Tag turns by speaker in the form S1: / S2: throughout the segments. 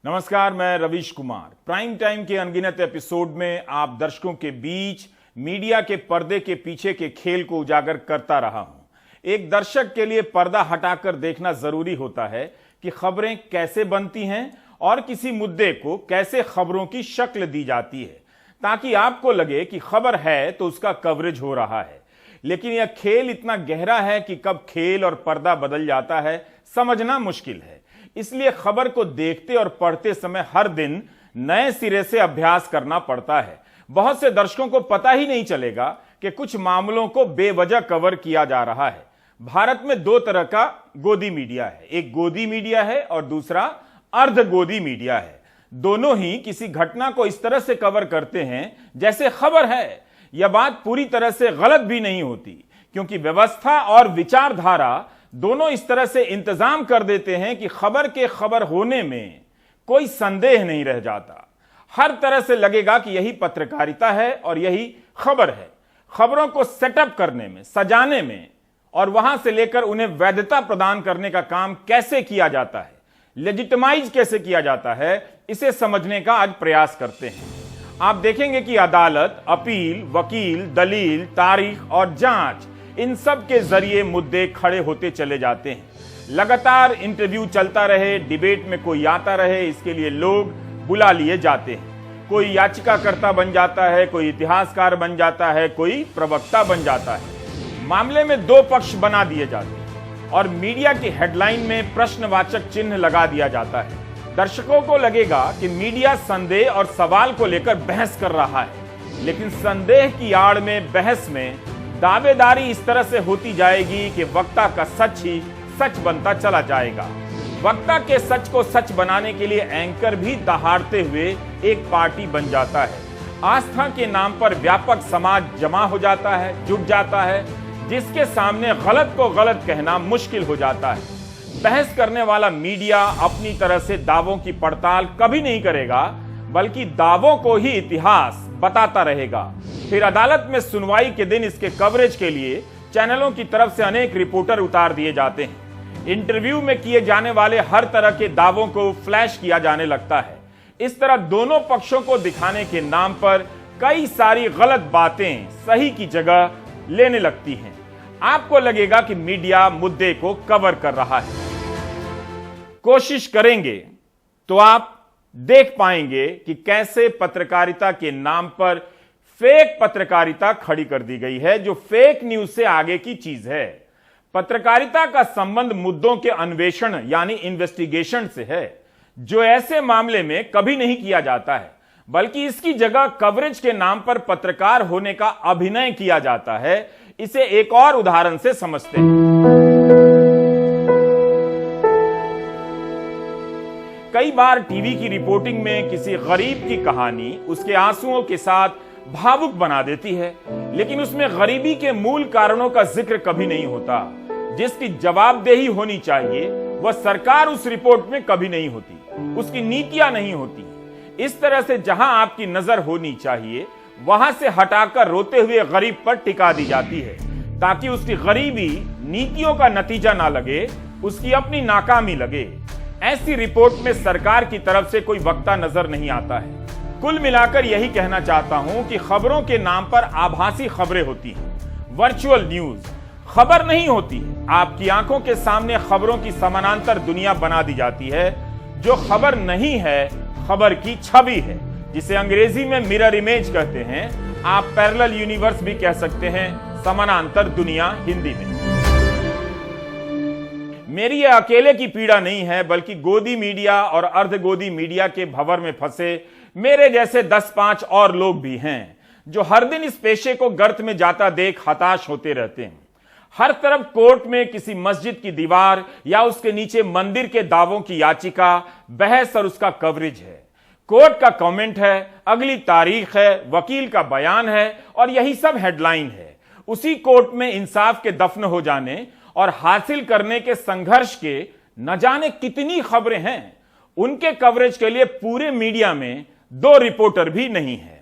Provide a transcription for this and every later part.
S1: नमस्कार, मैं Ravish Kumar. Prime time के अनगिनत एपिसोड में आप दर्शकों के बीच मीडिया के पर्दे के पीछे के खेल को उजागर करता रहा हूं। एक दर्शक के लिए पर्दा हटाकर देखना जरूरी होता है कि खबरें कैसे बनती हैं और किसी मुद्दे को कैसे खबरों की शक्ल दी जाती है, ताकि आपको लगे कि खबर है तो उसका कवरेज हो रहा है। लेकिन यह खेल इतना गहरा है कि कब खेल और पर्दा बदल जाता है समझना मुश्किल है। इसलिए खबर को देखते और पढ़ते समय हर दिन नए सिरे से अभ्यास करना पड़ता है। बहुत से दर्शकों को पता ही नहीं चलेगा कि कुछ मामलों को बेवजह कवर किया जा रहा है। भारत में दो तरह का गोदी मीडिया है, एक गोदी मीडिया है और दूसरा अर्ध गोदी मीडिया है। दोनों ही किसी घटना को इस तरह से कवर करते हैं जैसे खबर है। यह बात पूरी तरह से गलत भी नहीं होती, क्योंकि व्यवस्था और विचारधारा दोनों इस तरह से इंतजाम कर देते हैं कि खबर के खबर होने में कोई संदेह नहीं रह जाता। हर तरह से लगेगा कि यही पत्रकारिता है और यही खबर है। खबरों को सेटअप करने में, सजाने में और वहां से लेकर उन्हें वैधता प्रदान करने का काम कैसे किया जाता है, लेजिटिमाइज कैसे किया जाता है, इसे समझने का आज प्रयास करते हैं। आप देखेंगे कि अदालत, अपील, वकील, दलील, तारीख और जांच, इन सब के जरिए मुद्दे खड़े होते चले जाते हैं। लगातार इंटरव्यू चलता रहे, डिबेट में कोई आता रहे, इसके लिए लोग बुला लिए जाते हैं। कोई याचिकाकर्ता बन जाता है, कोई इतिहासकार बन जाता है, कोई प्रवक्ता बन जाता है। मामले में दो पक्ष बना दिए जाते हैं और मीडिया की हेडलाइन में प्रश्नवाचक चिन्ह लगा दिया जाता है। दर्शकों को लगेगा कि मीडिया संदेह और सवाल को लेकर बहस कर रहा है, लेकिन संदेह की आड़ में, बहस में दावेदारी इस तरह से होती जाएगी कि वक्ता का सच ही सच बनता चला जाएगा। वक्ता के सच को सच बनाने के लिए एंकर भी दहाड़ते हुए एक पार्टी बन जाता है। आस्था के नाम पर व्यापक समाज जमा हो जाता है, जुट जाता है, जिसके सामने गलत को गलत कहना मुश्किल हो जाता है। बहस करने वाला मीडिया अपनी तरह से दावों की पड़ताल कभी नहीं करेगा, बल्कि दावों को ही इतिहास बताता रहेगा। फिर अदालत में सुनवाई के दिन इसके कवरेज के लिए चैनलों की तरफ से अनेक रिपोर्टर उतार दिए जाते हैं। इंटरव्यू में किए जाने वाले हर तरह के दावों को फ्लैश किया जाने लगता है। इस तरह दोनों पक्षों को दिखाने के नाम पर कई सारी गलत बातें सही की जगह लेने लगती हैं। आपको लगेगा कि मीडिया मुद्दे को कवर कर रहा है। कोशिश करेंगे तो आप देख पाएंगे कि कैसे पत्रकारिता के नाम पर फेक पत्रकारिता खड़ी कर दी गई है, जो फेक न्यूज से आगे की चीज है। पत्रकारिता का संबंध मुद्दों के अन्वेषण यानी इन्वेस्टिगेशन से है, जो ऐसे मामले में कभी नहीं किया जाता है, बल्कि इसकी जगह कवरेज के नाम पर पत्रकार होने का अभिनय किया जाता है। इसे एक और उदाहरण से समझते हैं। कई बार टीवी की रिपोर्टिंग में किसी गरीब की कहानी उसके आंसुओं के साथ भावुक बना देती है, लेकिन उसमें गरीबी के मूल कारणों का जिक्र कभी नहीं होता। जिसकी जवाबदेही होनी चाहिए वह सरकार उस रिपोर्ट में कभी नहीं होती, उसकी नीतियां नहीं होती। इस तरह से जहां आपकी नजर होनी चाहिए वहां से हटाकर रोते हुए गरीब पर टिका दी जाती है, ताकि उसकी गरीबी नीतियों का नतीजा ना लगे, उसकी अपनी नाकामी लगे। ऐसी रिपोर्ट में सरकार की तरफ से कोई वक्ता नजर नहीं आता है। कुल मिलाकर यही कहना चाहता हूं कि खबरों के नाम पर आभासी खबरें होती हैं, वर्चुअल न्यूज। खबर नहीं होती है, आपकी आंखों के सामने खबरों की समानांतर दुनिया बना दी जाती है। जो खबर नहीं है, खबर की छवि है, जिसे अंग्रेजी में मिरर इमेज कहते हैं। आप पैरेलल यूनिवर्स भी कह सकते हैं, समानांतर दुनिया हिंदी में। मेरी यह अकेले की पीड़ा नहीं है, बल्कि गोदी मीडिया और अर्ध गोदी मीडिया के भंवर में फंसे मेरे जैसे 10-5 और लोग भी हैं, जो हर दिन इस पेशे को गर्त में जाता देख हताश होते रहते हैं। हर तरफ कोर्ट में किसी मस्जिद की दीवार या उसके नीचे मंदिर के दावों की याचिका, बहस और उसका कवरेज है। कोर्ट का कमेंट है, अगली तारीख है, वकील का बयान है और यही सब हेडलाइन है। उसी कोर्ट में इंसाफ के दफन हो जाने और हासिल करने के संघर्ष के न जाने कितनी खबरें हैं। उनके कवरेज के लिए पूरे मीडिया में 2 रिपोर्टर भी नहीं है।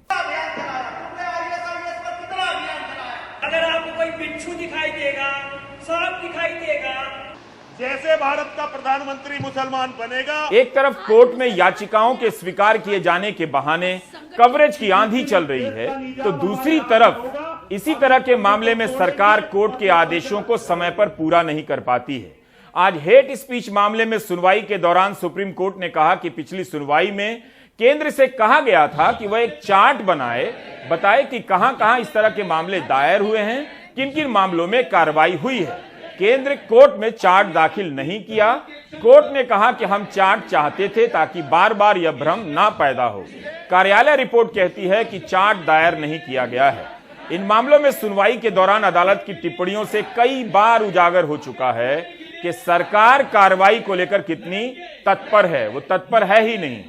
S2: अगर आपको कोई बिच्छू दिखाई देगा, सांप दिखाई देगा, जैसे भारत का प्रधानमंत्री मुसलमान बनेगा।
S1: एक तरफ कोर्ट में याचिकाओं के स्वीकार किए जाने के बहाने कवरेज की आंधी चल रही है, तो दूसरी तरफ इसी तरह के मामले में सरकार कोर्ट के आदेशों को समय पर पूरा नहीं कर पाती है। आज हेट स्पीच मामले में सुनवाई के दौरान सुप्रीम कोर्ट ने कहा कि पिछली सुनवाई में केंद्र से कहा गया था कि वह एक चार्ट बताए कि कहां-कहां इस तरह के मामले दायर हुए हैं, किन-किन मामलों में कार्रवाई हुई है। केंद्र कोर्ट में चार्ट दाखिल नहीं किया। कोर्ट ने कहा कि हम चार्ट चाहते थे ताकि बार बार यह भ्रम ना पैदा हो। कार्यालय रिपोर्ट कहती है कि चार्ट दायर नहीं किया गया है। इन मामलों में सुनवाई के दौरान अदालत की टिप्पणियों से कई बार उजागर हो चुका है कि सरकार कार्रवाई को लेकर कितनी तत्पर है। वो तत्पर है ही नहीं।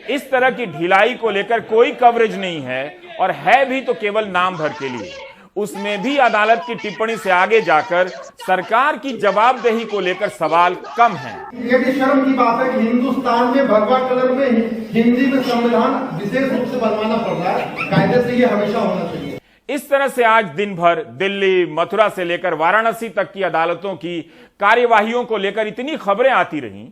S1: इस तरह की ढिलाई को लेकर कोई कवरेज नहीं है, और है भी तो केवल नाम भर के लिए। उसमें भी अदालत की टिप्पणी से आगे जाकर सरकार की जवाबदेही को लेकर सवाल कम है।
S3: ये भी शर्म की बात है कि हिंदुस्तान में भगवा कलर में हिंदी में संविधान विशेष रूप से बनवाना पड़ रहा है। कायदे से ये हमेशा होना चाहिए।
S1: इस तरह से आज दिन भर दिल्ली, मथुरा से लेकर वाराणसी तक की अदालतों की कार्यवाहियों को लेकर इतनी खबरें आती रहीं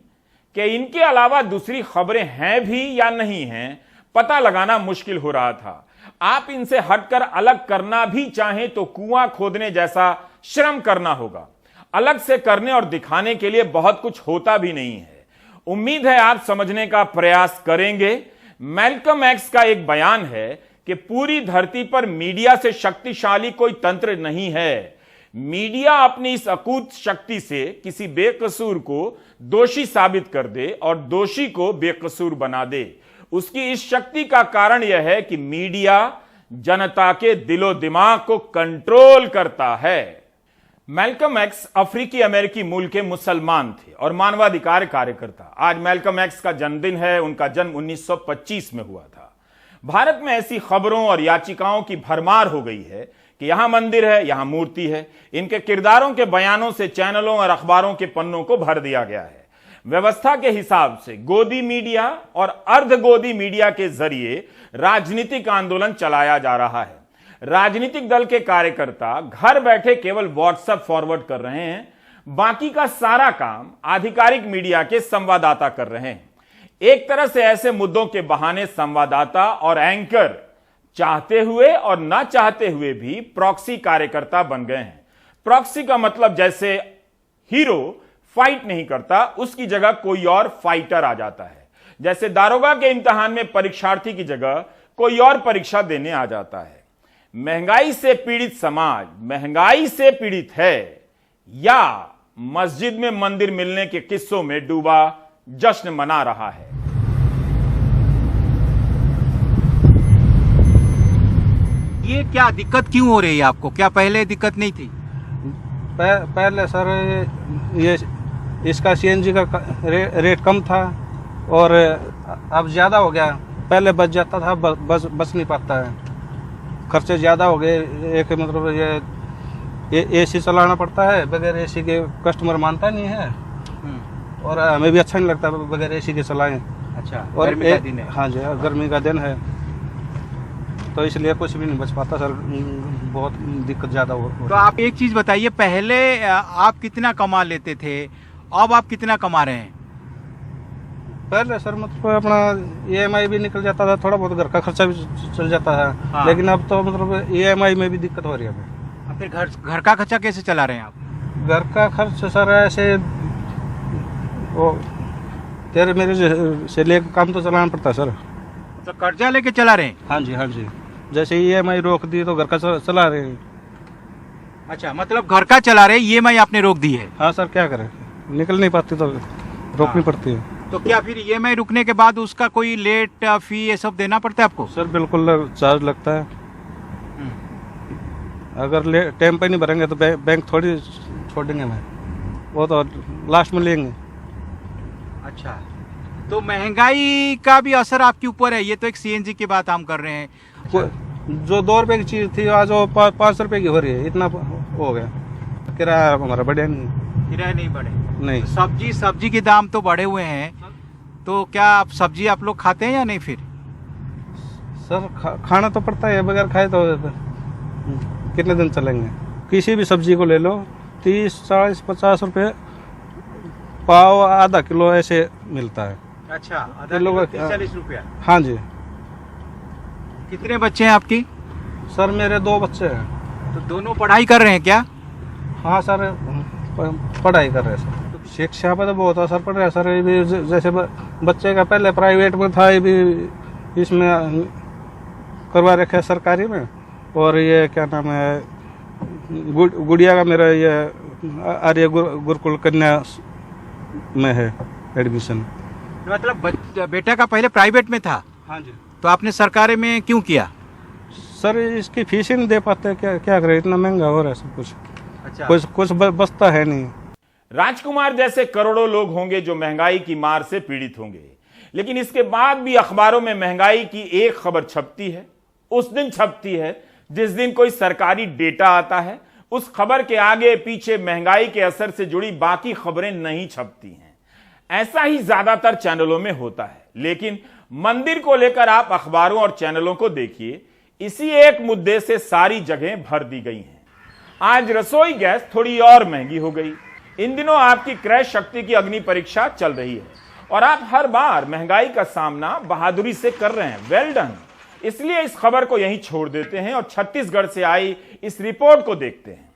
S1: कि इनके अलावा दूसरी खबरें हैं भी या नहीं हैं, पता लगाना मुश्किल हो रहा था। आप इनसे हटकर अलग करना भी चाहें तो कुआं खोदने जैसा श्रम करना होगा। अलग से करने और दिखाने के लिए बहुत कुछ होता भी नहीं है। उम्मीद है आप समझने का प्रयास करेंगे। मैल्कम एक्स का एक बयान है कि पूरी धरती पर मीडिया से शक्तिशाली कोई तंत्र नहीं है। मीडिया अपनी इस अकूत शक्ति से किसी बेकसूर को दोषी साबित कर दे और दोषी को बेकसूर बना दे। उसकी इस शक्ति का कारण यह है कि मीडिया जनता के दिलो दिमाग को कंट्रोल करता है। मैल्कम एक्स अफ्रीकी अमेरिकी मूल के मुसलमान थे और मानवाधिकार कार्यकर्ता। आज मैल्कम एक्स का जन्मदिन है। उनका जन्म 1925 में हुआ था। भारत में ऐसी खबरों और याचिकाओं की भरमार हो गई है कि यहां मंदिर है, यहां मूर्ति है। इनके किरदारों के बयानों से चैनलों और अखबारों के पन्नों को भर दिया गया है। व्यवस्था के हिसाब से गोदी मीडिया और अर्ध गोदी मीडिया के जरिए राजनीतिक आंदोलन चलाया जा रहा है। राजनीतिक दल के कार्यकर्ता घर बैठे केवल व्हाट्सएप फॉरवर्ड कर रहे हैं। बाकी का सारा काम आधिकारिक मीडिया के संवाददाता कर रहे हैं। एक तरह से ऐसे मुद्दों के बहाने संवाददाता और एंकर चाहते हुए और ना चाहते हुए भी प्रॉक्सी कार्यकर्ता बन गए हैं। प्रॉक्सी का मतलब जैसे हीरो फाइट नहीं करता, उसकी जगह कोई और फाइटर आ जाता है। जैसे दारोगा के इम्तिहान में परीक्षार्थी की जगह कोई और परीक्षा देने आ जाता है। महंगाई से पीड़ित समाज महंगाई से पीड़ित है या मस्जिद में मंदिर मिलने के किस्सों में डूबा जश्न मना रहा है।
S4: ये क्या दिक्कत क्यों हो रही है आपको? क्या पहले दिक्कत नहीं थी?
S5: पहले सर ये इसका सीएनजी का रेट कम था और अब ज़्यादा हो गया। पहले बच जाता था, बच नहीं पाता है। खर्चे ज़्यादा हो गए। एक मतलब ये एसी चलाना पड़ता है। बगैर एसी के कस्टमर मानता नहीं है और हमें भी अच्छा नहीं लगता बगैर एसी के चलाएं।
S4: अच्छा,
S5: और
S4: गर्मी का दिन है।
S5: हाँ जी, गर्मी का दिन है तो इसलिए कुछ भी नहीं बच पाता सर। बहुत दिक्कत ज़्यादा हो।
S4: तो आप एक चीज़ बताइए, पहले आप कितना कमा लेते थे, अब आप कितना कमा रहे हैं?
S5: पहले सर मतलब अपना EMI भी निकल जाता था, थोड़ा बहुत घर का खर्चा भी चल जाता है।
S4: हाँ।
S5: लेकिन अब तो मतलब EMI में भी दिक्कत हो रही है हमें।
S4: अब फिर घर का खर्चा कैसे चला रहे हैं आप?
S5: घर का खर्च सर ऐसे वो तेरे मेरे से लेकर काम तो चलाना पड़ता है सर।
S4: तो कर्जा लेके चला रहे हैं?
S5: हाँ जी, हाँ जी। जैसे EMI रोक दी तो घर का चला रहे हैं।
S4: अच्छा, मतलब घर का चला रहे, EMI आपने रोक दी है?
S5: हाँ सर, क्या करें, निकल नहीं पाती तो रोकनी पड़ती है।
S4: तो क्या फिर EMI रुकने के बाद उसका कोई लेट फी ये सब देना पड़ता है आपको?
S5: सर बिल्कुल चार्ज लगता है। अगर टाइम पे नहीं भरेंगे तो बैंक थोड़ी छोड़ेंगे हमें, वो तो लास्ट में लेंगे।
S4: अच्छा, तो महंगाई का भी असर आपके ऊपर है। ये तो एक CNG की बात हम कर रहे हैं।
S5: जो 2 रुपए की चीज थी आज वो 5 रुपए की हो रही है। इतना हो गया। किराया हमारा बढ़िया नहीं।
S4: किराए नहीं बढ़े?
S5: नहीं।
S4: सब्जी के दाम तो बढ़े हुए हैं, तो क्या आप सब्जी आप लोग खाते हैं या नहीं? फिर
S5: सर खाना तो पड़ता है, बगैर खाए तो कितने दिन चलेंगे। किसी भी सब्जी को ले लो 30, 40, 50 रुपए पाव आधा किलो ऐसे मिलता है।
S4: अच्छा, आधा
S5: किलो
S4: किलो
S5: का
S4: 40 रुपया।
S5: हाँ जी।
S4: कितने बच्चे हैं आपकी?
S5: सर मेरे 2 बच्चे हैं।
S4: तो दोनों पढ़ाई कर रहे हैं क्या?
S5: हाँ सर, पढ़ाई कर रहे हैं सर। शिक्षा पर तो बहुत असर पड़ रहा है सर। ये भी जैसे बच्चे का पहले प्राइवेट में था, ये भी इसमें करवा रखा है सरकारी में। और ये क्या नाम है, गुड़िया का मेरा ये आर्य गुरुकुल कन्या में है एडमिशन।
S4: मतलब बेटा का पहले प्राइवेट में था?
S5: हाँ जी।
S4: तो आपने सरकारी में क्यों किया?
S5: सर इसकी फीस ही नहीं दे पाते, क्या करें, इतना महंगा हो रहा है सब कुछ।
S4: अच्छा,
S5: कुछ बचता है नहीं।
S1: राजकुमार जैसे करोड़ों लोग होंगे जो महंगाई की मार से पीड़ित होंगे, लेकिन इसके बाद भी अखबारों में महंगाई की एक खबर छपती है। उस दिन छपती है जिस दिन कोई सरकारी डेटा आता है। उस खबर के आगे पीछे महंगाई के असर से जुड़ी बाकी खबरें नहीं छपती हैं। ऐसा ही ज्यादातर चैनलों में होता है। लेकिन मंदिर को लेकर आप अखबारों और चैनलों को देखिए, इसी एक मुद्दे से सारी जगह भर दी गई हैं। आज रसोई गैस थोड़ी और महंगी हो गई। इन दिनों आपकी क्रय शक्ति की अग्नि परीक्षा चल रही है और आप हर बार महंगाई का सामना बहादुरी से कर रहे हैं। Well done. इसलिए इस खबर को यहीं छोड़ देते हैं और छत्तीसगढ़ से आई इस रिपोर्ट को देखते हैं।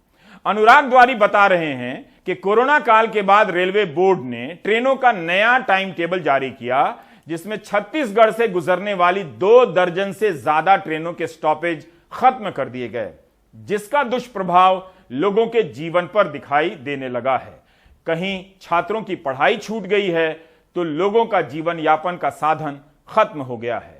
S1: अनुराग द्वारी बता रहे हैं कि कोरोना काल के बाद रेलवे बोर्ड ने ट्रेनों का नया टाइम टेबल जारी किया, जिसमें छत्तीसगढ़ से गुजरने वाली 2 दर्जन से ज्यादा ट्रेनों के स्टॉपेज खत्म कर दिए गए, जिसका दुष्प्रभाव लोगों के जीवन पर दिखाई देने लगा है। कहीं छात्रों की पढ़ाई छूट गई है तो लोगों का जीवन यापन का साधन खत्म हो गया है।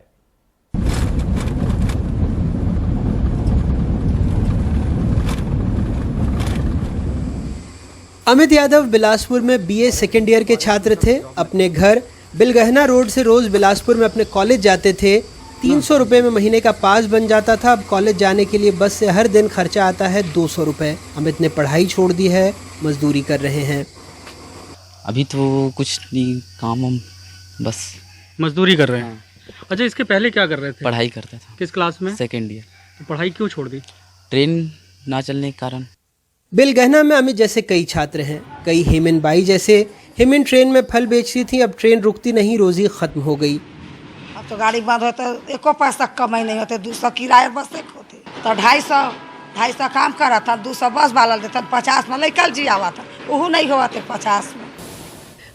S6: अमित यादव बिलासपुर में बीए सेकेंड ईयर के छात्र थे। अपने घर बिलगहना रोड से रोज बिलासपुर में अपने कॉलेज जाते थे। 300 रुपये में महीने का पास बन जाता था। अब कॉलेज जाने के लिए बस से हर दिन खर्चा आता है 200 रुपये। अमित ने पढ़ाई छोड़ दी है, मजदूरी कर रहे हैं।
S7: अभी तो कुछ नहीं, काम हम बस
S8: मजदूरी कर रहे हैं। अच्छा, इसके पहले क्या कर रहे थे?
S7: पढ़ाई करता था।
S8: किस क्लास में?
S7: Second year.
S8: तो पढ़ाई क्यों छोड़ दी?
S7: ट्रेन ना चलने के कारण।
S6: बिलगहना में अमित जैसे कई छात्र हैं। कई हेमन बाई जैसे हेमन ट्रेन में फल बेचती थी। अब ट्रेन रुकती नहीं, रोजी खत्म हो गई।
S9: अब तो गाड़ी बंद होता है, एको पैसा कमाई नहीं होते। 200 किराया बस एक होते तो 250 काम करा था। 200 बस वाला देता, 50 में निकल जी आवा था, वो नहीं हुआ थे 50 में।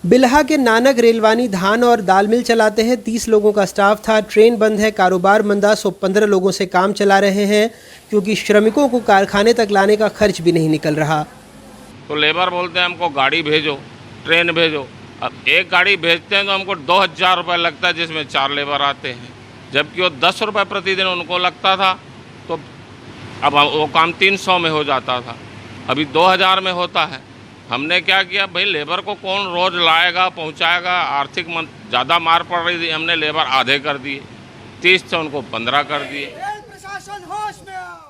S6: बिल्हा के नानक रेलवानी धान और दाल मिल चलाते हैं। 30 लोगों का स्टाफ था। ट्रेन बंद है, कारोबार मंदा। 115 लोगों से काम चला रहे हैं क्योंकि श्रमिकों को कारखाने तक लाने का खर्च भी नहीं निकल रहा।
S10: तो लेबर बोलते हैं हमको गाड़ी भेजो, ट्रेन भेजो। अब एक गाड़ी भेजते हैं तो हमको 2000 रुपये लगता है, जिसमें 4 लेबर आते हैं। जबकि वो 10 रुपये प्रतिदिन उनको लगता था, तो अब वो काम 300 में हो जाता था, अभी 2000 में होता है। हमने क्या किया भाई, लेबर को कौन रोज लाएगा पहुंचाएगा। आर्थिक ज़्यादा मार पड़ रही थी, हमने लेबर आधे कर दिए, 30 से उनको 15 कर दिए।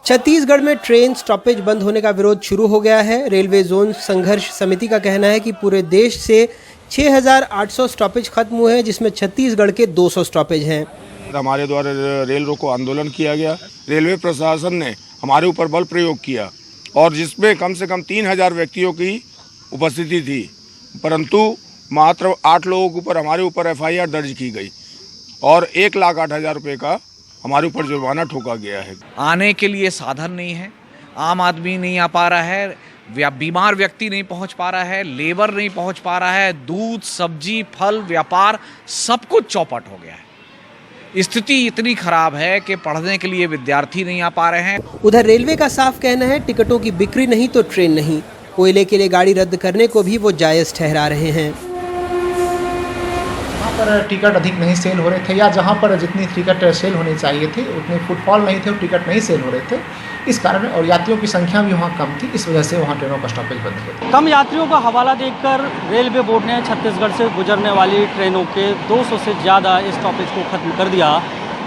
S6: छत्तीसगढ़ में ट्रेन स्टॉपेज बंद होने का विरोध शुरू हो गया है। रेलवे जोन संघर्ष समिति का कहना है कि पूरे देश से 6800 स्टॉपेज खत्म हुए हैं, जिसमें छत्तीसगढ़ के 200 स्टॉपेज हैं।
S11: हमारे द्वारा रेल रोको आंदोलन किया गया। रेलवे प्रशासन ने हमारे ऊपर बल प्रयोग किया और जिसमें कम से कम 3000 व्यक्तियों की उपस्थिति थी, परंतु मात्र 8 लोगों के ऊपर हमारे ऊपर FIR दर्ज की गई और 1,08,000 रुपये का हमारे ऊपर जुर्माना ठोका गया है।
S12: आने के लिए साधन नहीं है, आम आदमी नहीं आ पा रहा है, बीमार व्यक्ति नहीं पहुंच पा रहा है, लेबर नहीं पहुंच पा रहा है, दूध सब्जी फल व्यापार सब कुछ चौपट हो गया है। स्थिति इतनी खराब है कि पढ़ने के लिए विद्यार्थी नहीं आ पा रहे हैं।
S6: उधर रेलवे का साफ कहना है टिकटों की बिक्री नहीं तो ट्रेन नहीं। कोयले के लिए गाड़ी रद्द करने को भी वो जायज़ ठहरा रहे हैं।
S13: जहाँ पर टिकट अधिक नहीं सेल हो रहे थे या जहाँ पर जितनी टिकट सेल होनी चाहिए थी उतने फुटफॉल नहीं थे, टिकट नहीं सेल हो रहे थे, इस कारण और यात्रियों की संख्या भी वहाँ कम थी, इस वजह से वहाँ ट्रेनों का स्टॉपेज बंद किया।
S8: कम यात्रियों का हवाला देकर रेलवे बोर्ड ने छत्तीसगढ़ से गुजरने वाली ट्रेनों के 200 से ज़्यादा स्टॉपेज को खत्म कर दिया,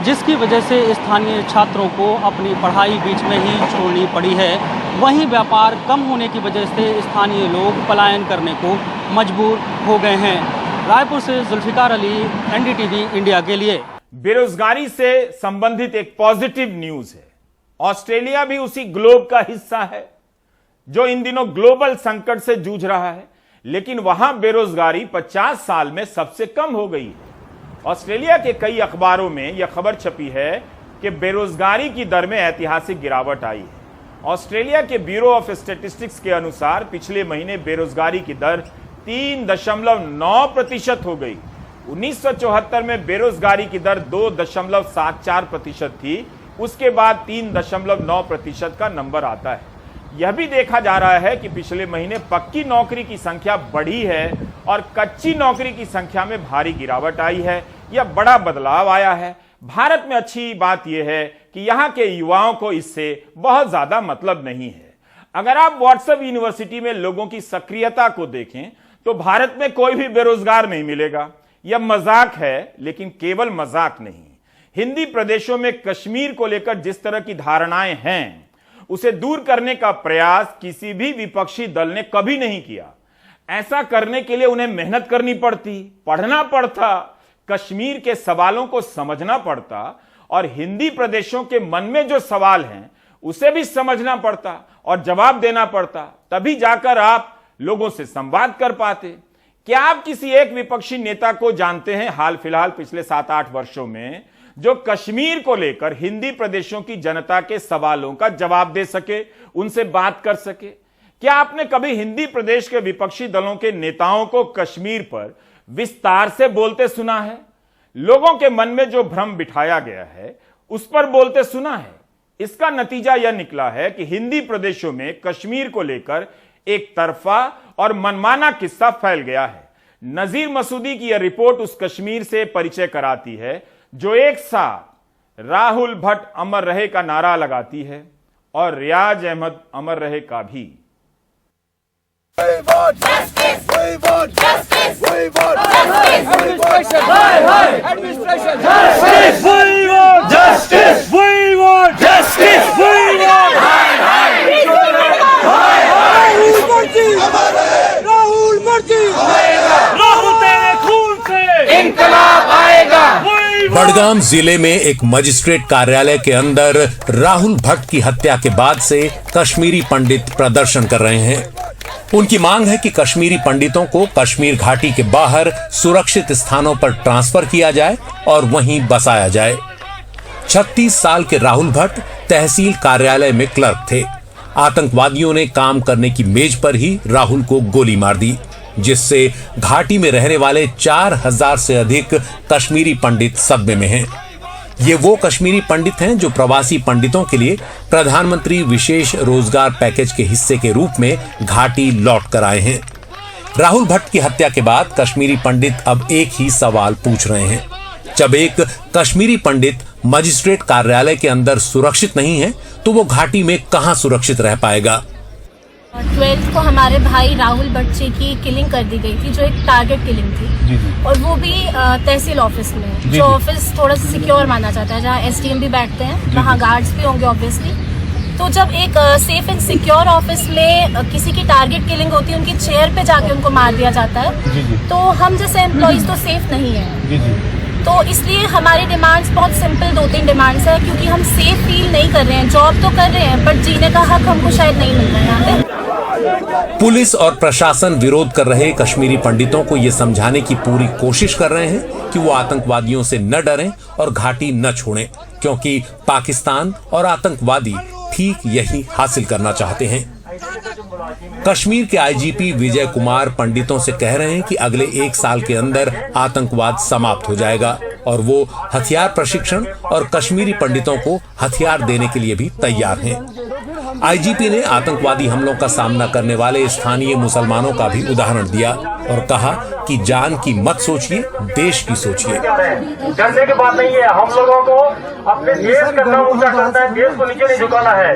S8: जिसकी वजह से स्थानीय छात्रों को अपनी पढ़ाई बीच में ही छोड़नी पड़ी है। वहीं व्यापार कम होने की वजह से स्थानीय लोग पलायन करने को मजबूर हो गए हैं। रायपुर से जुल्फिकार अली, NDTV इंडिया के लिए।
S1: बेरोजगारी से संबंधित एक पॉजिटिव न्यूज है। ऑस्ट्रेलिया भी उसी ग्लोब का हिस्सा है जो इन दिनों ग्लोबल संकट से जूझ रहा है, लेकिन वहां बेरोजगारी 50 साल में सबसे कम हो गई। ऑस्ट्रेलिया के कई अखबारों में यह खबर छपी है कि बेरोजगारी की दर में ऐतिहासिक गिरावट आई है। ऑस्ट्रेलिया के ब्यूरो ऑफ स्टैटिस्टिक्स के अनुसार पिछले महीने बेरोजगारी की दर 3.9% हो गई। 1974 में बेरोजगारी की दर 2.74% थी, उसके बाद 3.9% का नंबर आता है। यह भी देखा जा रहा है कि पिछले महीने पक्की नौकरी की संख्या बढ़ी है और कच्ची नौकरी की संख्या में भारी गिरावट आई है। यह बड़ा बदलाव आया है। भारत में अच्छी बात यह है कि यहां के युवाओं को इससे बहुत ज्यादा मतलब नहीं है। अगर आप व्हाट्सएप यूनिवर्सिटी में लोगों की सक्रियता को देखें तो भारत में कोई भी बेरोजगार नहीं मिलेगा। यह मजाक है, लेकिन केवल मजाक नहीं। हिंदी प्रदेशों में कश्मीर को लेकर जिस तरह की धारणाएं हैं, उसे दूर करने का प्रयास किसी भी विपक्षी दल ने कभी नहीं किया। ऐसा करने के लिए उन्हें मेहनत करनी पड़ती, पढ़ना पड़ता, कश्मीर के सवालों को समझना पड़ता और हिंदी प्रदेशों के मन में जो सवाल हैं उसे भी समझना पड़ता और जवाब देना पड़ता, तभी जाकर आप लोगों से संवाद कर पाते। क्या आप किसी एक विपक्षी नेता को जानते हैं हाल फिलहाल पिछले 7-8 वर्षों में जो कश्मीर को लेकर हिंदी प्रदेशों की जनता के सवालों का जवाब दे सके, उनसे बात कर सके? क्या आपने कभी हिंदी प्रदेश के विपक्षी दलों के नेताओं को कश्मीर पर विस्तार से बोलते सुना है? लोगों के मन में जो भ्रम बिठाया गया है उस पर बोलते सुना है? इसका नतीजा यह निकला है कि हिंदी प्रदेशों में कश्मीर को लेकर एक तरफा और मनमाना किस्सा फैल गया है। नजीर मसूदी की यह रिपोर्ट उस कश्मीर से परिचय कराती है जो एक साथ राहुल भट्ट अमर रहे का नारा लगाती है और रियाज अहमद अमर रहे का भी।
S14: बड़गाम जिले में एक मजिस्ट्रेट कार्यालय के अंदर राहुल भट्ट की हत्या के बाद से कश्मीरी पंडित प्रदर्शन कर रहे हैं। उनकी मांग है कि कश्मीरी पंडितों को कश्मीर घाटी के बाहर सुरक्षित स्थानों पर ट्रांसफर किया जाए और वहीं बसाया जाए। 36 साल के राहुल भट्ट तहसील कार्यालय में क्लर्क थे। आतंकवादियों ने काम करने की मेज पर ही राहुल को गोली मार दी, जिससे घाटी में रहने वाले 4000 से अधिक कश्मीरी पंडित सदमे में हैं। ये वो कश्मीरी पंडित हैं जो प्रवासी पंडितों के लिए प्रधानमंत्री विशेष रोजगार पैकेज के हिस्से के रूप में घाटी लौट कर आए हैं। राहुल भट्ट की हत्या के बाद कश्मीरी पंडित अब एक ही सवाल पूछ रहे हैं। जब एक कश्मीरी पंडित मजिस्ट्रेट कार्यालय के अंदर सुरक्षित नहीं है, तो वो घाटी में कहां सुरक्षित रह पाएगा?
S15: 12 को हमारे भाई राहुल भट्ट की किलिंग कर दी गई थी, जो एक टारगेट किलिंग थी, और वो भी तहसील ऑफिस में, जो ऑफिस थोड़ा सा सिक्योर माना जाता है, जहाँ एसडीएम भी बैठते हैं, वहाँ गार्ड्स भी होंगे ऑब्वियसली। तो जब एक सेफ एंड सिक्योर ऑफिस में किसी की टारगेट किलिंग होती है, उनकी चेयर पे जाके उनको मार दिया जाता है, तो हम जैसे एम्प्लॉइज तो सेफ नहीं है। तो इसलिए हमारी डिमांड्स बहुत सिंपल 2-3 डिमांड्स है, क्योंकि हम सेफ फील नहीं कर रहे हैं। जॉब तो कर रहे हैं, बट जीने का हक हमको शायद नहीं मिल रहा है यहाँ पे।
S14: पुलिस और प्रशासन विरोध कर रहे कश्मीरी पंडितों को ये समझाने की पूरी कोशिश कर रहे हैं कि वो आतंकवादियों से न डरें और घाटी न छोड़ें, क्योंकि पाकिस्तान और आतंकवादी ठीक यही हासिल करना चाहते हैं। कश्मीर के आईजीपी विजय कुमार पंडितों से कह रहे हैं कि अगले 1 साल के अंदर आतंकवाद समाप्त हो जाएगा और वो हथियार प्रशिक्षण और कश्मीरी पंडितों को हथियार देने के लिए भी तैयार हैं। आईजीपी ने आतंकवादी हमलों का सामना करने वाले स्थानीय मुसलमानों का भी उदाहरण दिया और कहा कि जान की मत सोचिए, देश की सोचिए।
S16: डरने की बात नहीं है, हम लोगों को अपने देश का नाम ऊंचा करना है, देश को नीचे नहीं झुकाना है।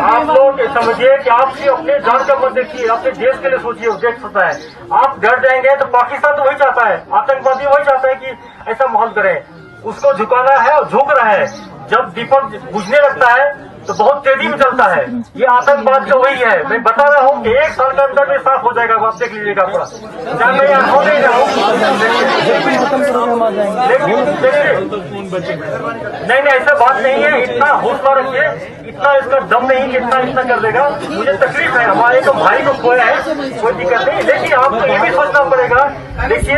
S16: आप लोग समझिए कि आप अपने जान का मत देखिए, अपने देश के लिए सोचिए, देख सकता है। आप डर जाएंगे तो पाकिस्तान तो वही चाहता है, आतंकवादी वही चाहता है कि ऐसा माहौल करे, उसको झुकाना है और झुक रहा है। जब दीपक बुझने लगता है तो बहुत तेजी में चलता है। ये आतंकवाद का वही है। मैं बता रहा हूँ कि 1 साल के अंदर में साफ हो जाएगा, आप देख लीजिएगा पूरा। जब मैं यहाँ हो नहीं रहा हूँ नहीं ऐसा बात नहीं है, इतना हौसला रखिए, इतना इसका दम नहीं कि इतना कर देगा। मुझे तकलीफ है, हमारे तो भाई को खोया है, कोई दिक्कत नहीं, लेकिन आपको ये भी सोचना पड़ेगा। देखिए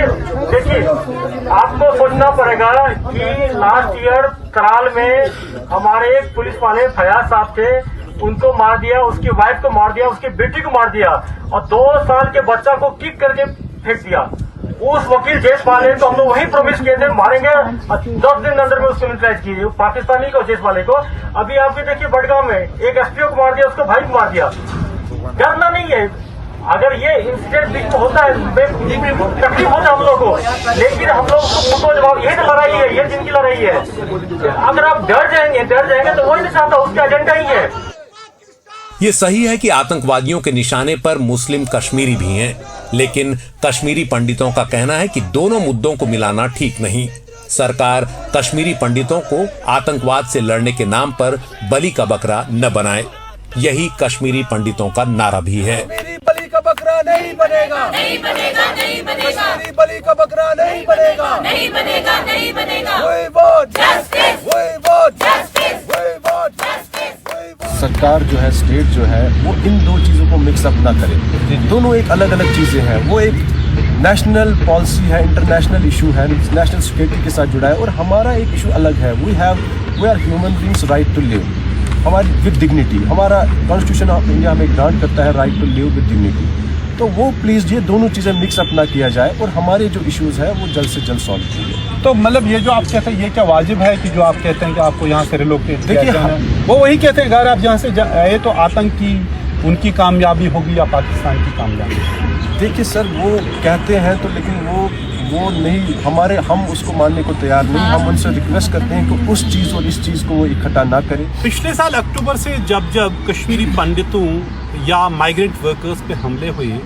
S16: आपको सोचना पड़ेगा कि लास्ट ईयर कराल में हमारे एक पुलिस वाले फयाज साहब थे, उनको मार दिया, उसकी वाइफ को मार दिया, उसकी बेटी को मार दिया और 2 साल के बच्चा को किक करके फेंक दिया। उस वकील जेस वाले को हम लोग वही प्रोमिस किए थे मारेंगे, 10 दिन अंदर में उसको न्यूट्रलाइज किए, पाकिस्तानी को, जेस वाले को। अभी आपके देखिए बड़गांव में एक एसपीओ को मार दिया, उसको भाई को मार दिया। डरना नहीं है, अगर ये इंसिडेंट बीच में होता है तकलीफ होता है हम लोग को, लेकिन हम लोग को जवाब, ये तो लड़ाई है, ये जिनकी लड़ाई है। अगर आप डर जाएंगे तो वही नहीं चाहता, उसका एजेंडा ही है।
S14: ये सही है कि आतंकवादियों के निशाने पर मुस्लिम कश्मीरी भी हैं, लेकिन कश्मीरी पंडितों का कहना है कि दोनों मुद्दों को मिलाना ठीक नहीं। सरकार कश्मीरी पंडितों को आतंकवाद से लड़ने के नाम पर बलि का बकरा न बनाए, यही कश्मीरी पंडितों का नारा भी है।
S17: बलि का बकरा नहीं बनेगा, नहीं बनेगा, नहीं बनेगा, बलि का बकरा नहीं बनेगा, नहीं बनेगा, नहीं बनेगा। We want justice, we want justice, we want justice, we want।
S18: सरकार जो है, स्टेट जो है, वो इन दो चीजों को मिक्सअप ना करे। दोनों एक अलग अलग चीजें हैं। वो एक नेशनल पॉलिसी है, इंटरनेशनल इशू है, नेशनल सिक्योरिटी के साथ जुड़ा है, और हमारा एक इशू अलग है। We are human beings, right to live, हमारी विद डिग्निटी। हमारा कॉन्स्टिट्यूशन ऑफ इंडिया हमें ग्रांट करता है right to live with dignity. तो वो प्लीज ये दोनों चीजें मिक्सअप ना किया जाए और हमारे जो इश्यूज है वो जल्द से जल्द सॉल्व किए।
S5: तो मतलब ये जो आप कहते हैं, ये क्या वाजिब है कि जो आप कहते हैं कि आपको यहाँ से रिलोकेट किया जाए? वो वही कहते हैं अगर आप यहाँ से आए तो आतंकी उनकी कामयाबी होगी या पाकिस्तान की कामयाबी?
S18: देखिए सर, वो कहते हैं तो, लेकिन वो नहीं, हम उसको मानने को तैयार नहीं। हम उनसे रिक्वेस्ट करते हैं कि उस चीज़ और इस चीज़ को वो इकट्ठा ना करें।
S5: पिछले साल अक्टूबर से जब कश्मीरी पंडितों या माइग्रेंट वर्कर्स पे हमले हुए,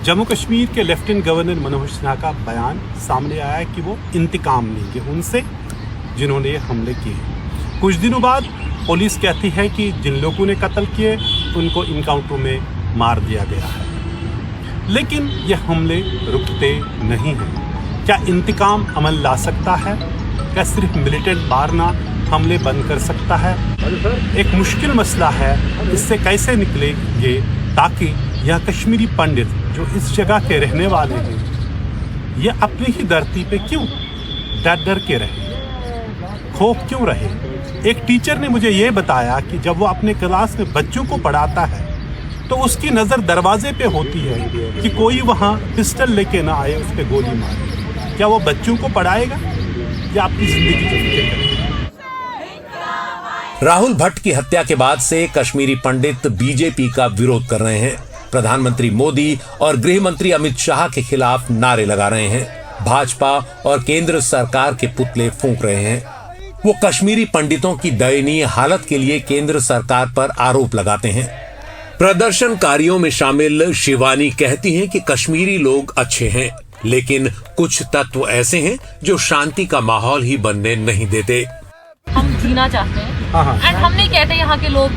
S5: जम्मू कश्मीर के लेफ्टिनेंट गवर्नर मनोज सिन्हा का बयान सामने आया कि वो इंतकाम लेंगे उनसे जिन्होंने ये हमले किए। कुछ दिनों बाद पुलिस कहती है कि जिन लोगों ने कत्ल किए उनको इनकाउंटर में मार दिया गया है, लेकिन ये हमले रुकते नहीं हैं। क्या इंतकाम अमल ला सकता है? क्या सिर्फ मिलिटेंट मारना हमले बंद कर सकता है? एक मुश्किल मसला है, इससे कैसे निकलेंगे ताकि यह कश्मीरी पंडित जो इस जगह के रहने वाले हैं, ये अपनी ही धरती पे क्यों डर के रहे, खौफ क्यों रहे? एक टीचर ने मुझे ये बताया कि जब वो अपने क्लास में बच्चों को पढ़ाता है तो उसकी नज़र दरवाजे पे होती है कि कोई वहाँ पिस्टल लेके ना आए, उस पर गोली मारे। क्या वो बच्चों को पढ़ाएगा या अपनी जिंदगी की फिक्र करेगा?
S14: राहुल भट्ट की हत्या के बाद से कश्मीरी पंडित बीजेपी का विरोध कर रहे हैं। प्रधानमंत्री मोदी और गृह मंत्री अमित शाह के खिलाफ नारे लगा रहे हैं। भाजपा और केंद्र सरकार के पुतले फूंक रहे हैं। वो कश्मीरी पंडितों की दयनीय हालत के लिए केंद्र सरकार पर आरोप लगाते हैं। प्रदर्शनकारियों में शामिल शिवानी कहती हैं कि कश्मीरी लोग अच्छे हैं, लेकिन कुछ तत्व ऐसे हैं जो शांति का माहौल ही बनने नहीं देते।
S15: हम जीना चाहते हैं एंड हम नहीं कहते यहाँ के लोग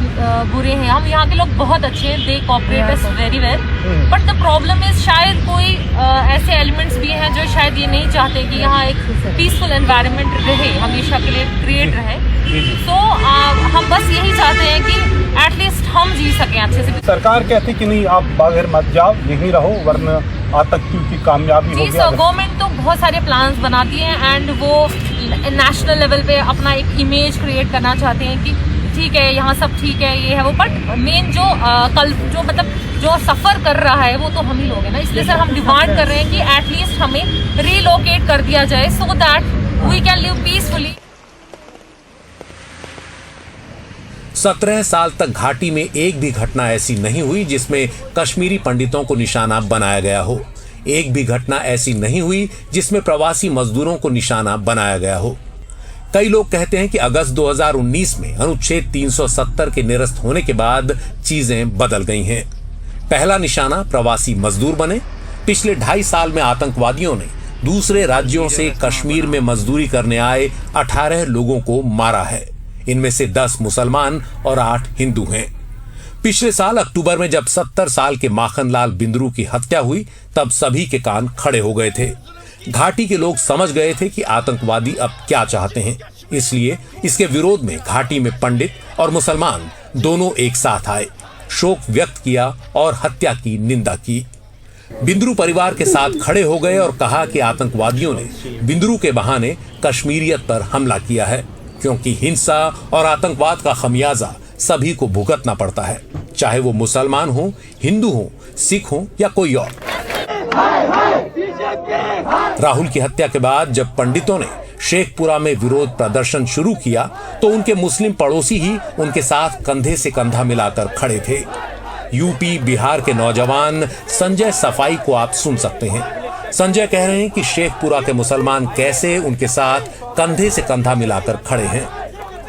S15: बुरे हैं, हम यहाँ के लोग बहुत अच्छे हैं, they cooperate us very well. But the problem is शायद कोई ऐसे एलिमेंट्स भी हैं जो शायद ये नहीं चाहते कि यहाँ एक पीसफुल एनवायरनमेंट रहे, हमेशा के लिए क्रिएट रहे। तो हम बस यही चाहते हैं कि एटलीस्ट हम जी सकें अच्छे से।
S5: सरकार कहती कि नहीं, आप बाहर मत जाओ, यहीं रहो, वरना आतंकियों की कामयाबी होगी।
S15: सर, गवर्नमेंट तो बहुत सारे प्लान्स बनाती है एंड वो नेशनल लेवल पे अपना एक इमेज क्रिएट करना चाहते हैं कि ठीक है यहाँ सब ठीक है, ये है वो। बट मेन जो सफर कर रहा है वो तो हम ही लोग हैं ना। इसलिए सर हम डिमांड कर रहे हैं कि एटलीस्ट हमें रिलोकेट कर दिया जाए so that we can live peacefully.
S14: 17 साल तक घाटी में एक भी घटना ऐसी नहीं हुई जिसमें कश्मीरी पंडितों को निशाना बनाया गया हो। एक भी घटना ऐसी नहीं हुई जिसमें प्रवासी मजदूरों को निशाना बनाया गया हो। कई लोग कहते हैं कि अगस्त 2019 में अनुच्छेद 370 के निरस्त होने के बाद चीजें बदल गई हैं। पहला निशाना प्रवासी मजदूर बने। पिछले 2.5 साल में आतंकवादियों ने दूसरे राज्यों से कश्मीर में मजदूरी करने आए 18 लोगों को मारा है। इनमें से 10 मुसलमान और 8 हिंदू हैं। पिछले साल अक्टूबर में जब 70 साल के माखनलाल बिंद्रू की हत्या हुई तब सभी के कान खड़े हो गए थे। घाटी के लोग समझ गए थे कि आतंकवादी अब क्या चाहते हैं, इसलिए इसके विरोध में घाटी में पंडित और मुसलमान दोनों एक साथ आए, शोक व्यक्त किया और हत्या की निंदा की। बिंद्रू परिवार के साथ खड़े हो गए और कहा कि आतंकवादियों ने बिंद्रू के बहाने कश्मीरियत पर हमला किया है, क्योंकि हिंसा और आतंकवाद का खमियाजा सभी को भुगतना पड़ता है, चाहे वो मुसलमान हो, हिंदू हो, सिख हो या कोई और। राहुल की हत्या के बाद जब पंडितों ने शेखपुरा में विरोध प्रदर्शन शुरू किया तो उनके मुस्लिम पड़ोसी ही उनके साथ कंधे से कंधा मिलाकर खड़े थे। यूपी बिहार के नौजवान संजय सफाई को आप सुन सकते हैं। संजय कह रहे हैं कि शेखपुरा के मुसलमान कैसे उनके साथ कंधे से कंधा मिलाकर खड़े हैं।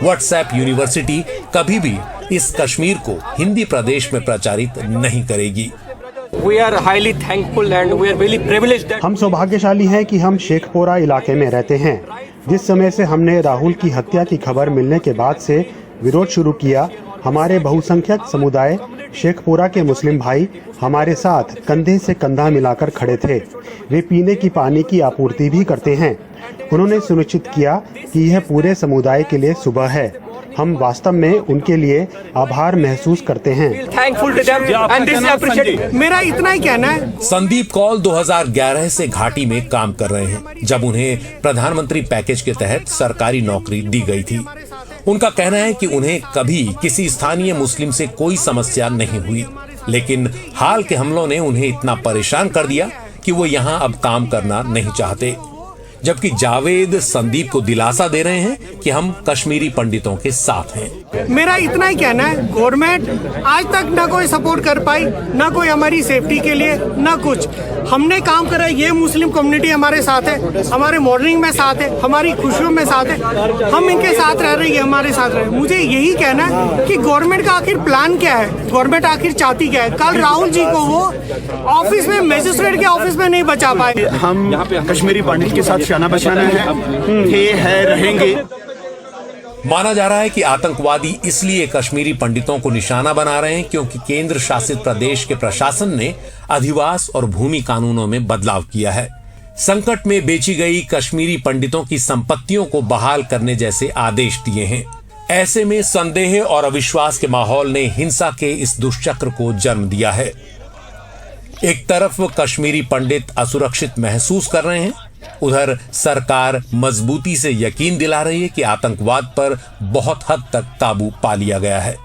S14: व्हाट्सएप यूनिवर्सिटी कभी भी इस कश्मीर को हिंदी प्रदेश में प्रचारित नहीं करेगी।
S19: हम सौभाग्यशाली हैं कि हम शेखपुरा इलाके में रहते हैं। जिस समय से हमने राहुल की हत्या की खबर मिलने के बाद से विरोध शुरू किया, हमारे बहुसंख्यक समुदाय शेखपुरा के मुस्लिम भाई हमारे साथ कंधे से कंधा मिलाकर खड़े थे। वे पीने की पानी की आपूर्ति भी करते हैं। उन्होंने सुनिश्चित किया कि यह पूरे समुदाय के लिए सुबह है। हम वास्तव में उनके लिए आभार महसूस करते हैं।
S20: मेरा इतना ही कहना है।
S14: संदीप कौल 2011 से घाटी में काम कर रहे हैं, जब उन्हें प्रधानमंत्री पैकेज के तहत सरकारी नौकरी दी गई थी। उनका कहना है कि उन्हें कभी किसी स्थानीय मुस्लिम से कोई समस्या नहीं हुई, लेकिन हाल के हमलों ने उन्हें इतना परेशान कर दिया कि वो यहाँ अब काम करना नहीं चाहते। जबकि जावेद संदीप को दिलासा दे रहे हैं कि हम कश्मीरी पंडितों के साथ हैं।
S20: मेरा इतना ही कहना है, गवर्नमेंट आज तक ना कोई सपोर्ट कर पाई, ना कोई हमारी सेफ्टी के लिए, ना कुछ। हमने काम करा, ये मुस्लिम कम्युनिटी हमारे साथ है, हमारे मॉर्निंग में साथ है, हमारी खुशियों में साथ है, हम इनके साथ रह रहे हैं, हमारे साथ रहे। मुझे यही कहना है कि गवर्नमेंट का आखिर प्लान क्या है, गवर्नमेंट आखिर चाहती क्या है। कल राहुल जी को वो ऑफिस में, मजिस्ट्रेट के ऑफिस में नहीं बचा पाए।
S21: हम कश्मीरी पंडित के साथ शाना बचाना है, रहेंगे।
S14: माना जा रहा है कि आतंकवादी इसलिए कश्मीरी पंडितों को निशाना बना रहे हैं क्योंकि केंद्र शासित प्रदेश के प्रशासन ने अधिवास और भूमि कानूनों में बदलाव किया है। संकट में बेची गई कश्मीरी पंडितों की संपत्तियों को बहाल करने जैसे आदेश दिए हैं। ऐसे में संदेह और अविश्वास के माहौल ने हिंसा के इस दुष्चक्र को जन्म दिया है। एक तरफ कश्मीरी पंडित असुरक्षित महसूस कर रहे हैं, उधर सरकार मजबूती से यकीन दिला रही है कि आतंकवाद पर बहुत हद तक काबू पा लिया गया है,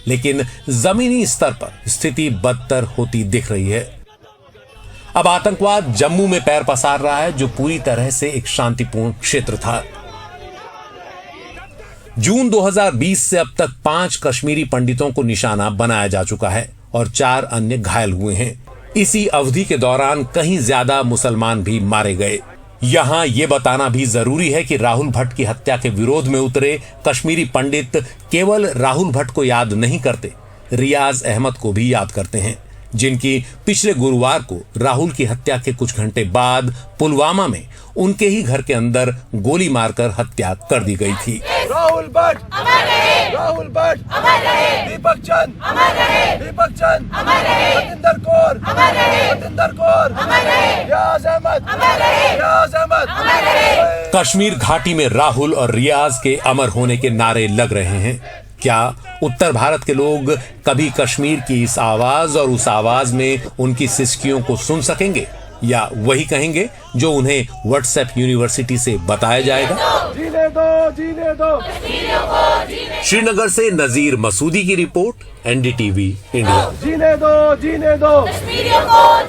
S14: लेकिन जमीनी स्तर पर स्थिति बदतर होती दिख रही है। अब आतंकवाद जम्मू में पैर पसार रहा है, जो पूरी तरह से एक शांतिपूर्ण क्षेत्र था। जून 2020 से अब तक 5 कश्मीरी पंडितों को निशाना बनाया जा चुका है और 4 अन्य घायल हुए हैं। इसी अवधि के दौरान कहीं ज्यादा मुसलमान भी मारे गए। यहाँ ये बताना भी जरूरी है कि राहुल भट्ट की हत्या के विरोध में उतरे कश्मीरी पंडित केवल राहुल भट्ट को याद नहीं करते, रियाज अहमद को भी याद करते हैं, जिनकी पिछले गुरुवार को राहुल की हत्या के कुछ घंटे बाद पुलवामा में उनके ही घर के अंदर गोली मारकर हत्या कर दी गई थी।
S17: राहुल भट्ट, राहुल भट्ट, दीपक चंद, दीपक चंद, सतिंदर कौर, सतिंदर कौर, रियाज अहमद, रियाज अहमद।
S14: कश्मीर घाटी में राहुल और रियाज के अमर होने के नारे लग रहे हैं। क्या उत्तर भारत के लोग कभी कश्मीर की इस आवाज और उस आवाज में उनकी सिसकियों को सुन सकेंगे, या वही कहेंगे जो उन्हें व्हाट्सएप यूनिवर्सिटी से बताया जाएगा?
S17: जीने दो, जीने दो।
S14: श्रीनगर से नजीर मसूदी की रिपोर्ट, एनडीटीवी इंडिया।
S17: जीने दो, जीने दो,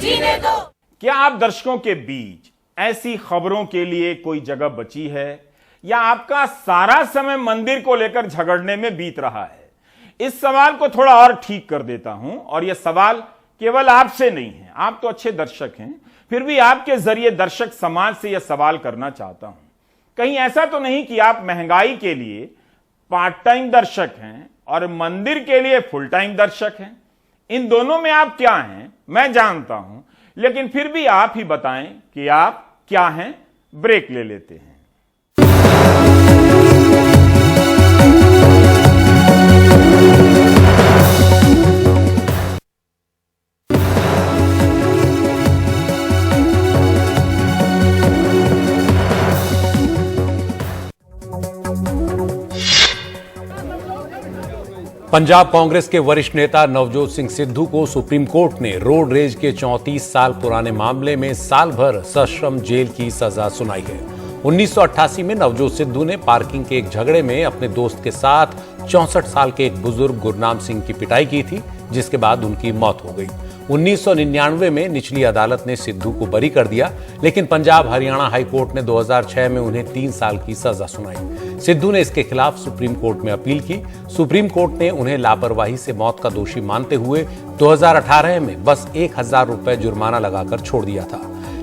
S1: जीने दो। क्या आप दर्शकों के बीच ऐसी खबरों के लिए कोई जगह बची है, या आपका सारा समय मंदिर को लेकर झगड़ने में बीत रहा है? इस सवाल को थोड़ा और ठीक कर देता हूं, और यह सवाल केवल आपसे नहीं है, आप तो अच्छे दर्शक हैं, फिर भी आपके जरिए दर्शक समाज से यह सवाल करना चाहता हूं। कहीं ऐसा तो नहीं कि आप महंगाई के लिए पार्ट टाइम दर्शक हैं और मंदिर के लिए फुल टाइम दर्शक हैं? इन दोनों में आप क्या हैं मैं जानता हूं, लेकिन फिर भी आप ही बताएं कि आप क्या हैं। ब्रेक ले लेते हैं।
S14: पंजाब कांग्रेस के वरिष्ठ नेता नवजोत सिंह सिद्धू को सुप्रीम कोर्ट ने रोड रेज के 34 साल पुराने मामले में साल भर सश्रम जेल की सजा सुनाई है। 1988 में नवजोत सिद्धू ने पार्किंग के एक झगड़े में अपने दोस्त के साथ 64 साल के एक बुजुर्ग गुरनाम सिंह की पिटाई की थी, जिसके बाद उनकी मौत हो गई। 1999 में निचली अदालत ने सिद्धू को बरी कर दिया, लेकिन पंजाब हरियाणा हाई कोर्ट ने 2006 में उन्हें 3 साल की सजा सुनाई। सिद्धू ने इसके खिलाफ सुप्रीम कोर्ट में अपील की। सुप्रीम कोर्ट ने उन्हें लापरवाही से मौत का दोषी मानते हुए 2018 में बस 1000 रुपए जुर्माना लगाकर छोड़ दिया था,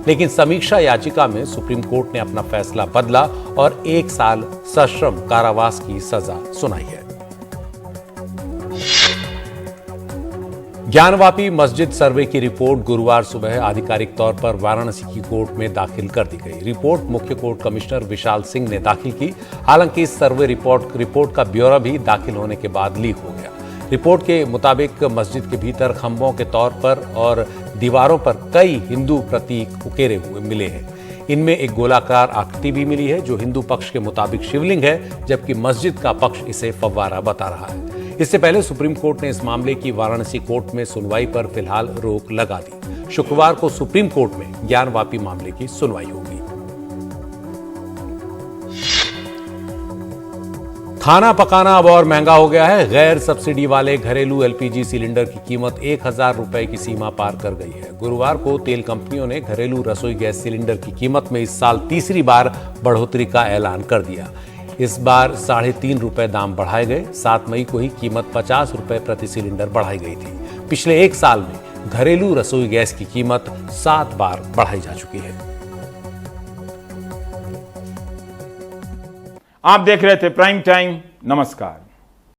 S14: लेकिन समीक्षा याचिका में सुप्रीम कोर्ट ने अपना फैसला बदला और 1 साल सश्रम कारावास की सजा सुनाई है। ज्ञानवापी मस्जिद सर्वे की रिपोर्ट गुरुवार सुबह आधिकारिक तौर पर वाराणसी की कोर्ट में दाखिल कर दी गई। रिपोर्ट मुख्य कोर्ट कमिश्नर विशाल सिंह ने दाखिल की। हालांकि इस सर्वे रिपोर्ट का ब्यौरा भी दाखिल होने के बाद लीक हो गया। रिपोर्ट के मुताबिक मस्जिद के भीतर खंभों के तौर पर और दीवारों पर कई हिंदू प्रतीक उकेरे हुए मिले हैं। इनमें एक गोलाकार आकृति भी मिली है जो हिंदू पक्ष के मुताबिक शिवलिंग है, जबकि मस्जिद का पक्ष इसे फव्वारा बता रहा है। इससे पहले सुप्रीम कोर्ट ने इस मामले की वाराणसी कोर्ट में सुनवाई पर फिलहाल रोक लगा दी। शुक्रवार को सुप्रीम कोर्ट में ज्ञानवापी मामले की सुनवाई होगी। खाना पकाना अब और महंगा हो गया है। गैर सब्सिडी वाले घरेलू एलपीजी सिलेंडर की कीमत 1000 रुपए की सीमा पार कर गई है। गुरुवार को तेल कंपनियों ने घरेलू रसोई गैस सिलेंडर की कीमत में इस साल तीसरी बार बढ़ोतरी का ऐलान कर दिया। इस बार 3.5 रुपए दाम बढ़ाए गए। 7 मई को ही कीमत 50 रुपए प्रति सिलेंडर बढ़ाई गई थी। पिछले 1 साल में घरेलू रसोई गैस की कीमत 7 बार बढ़ाई जा चुकी है।
S1: आप देख रहे थे प्राइम टाइम। नमस्कार।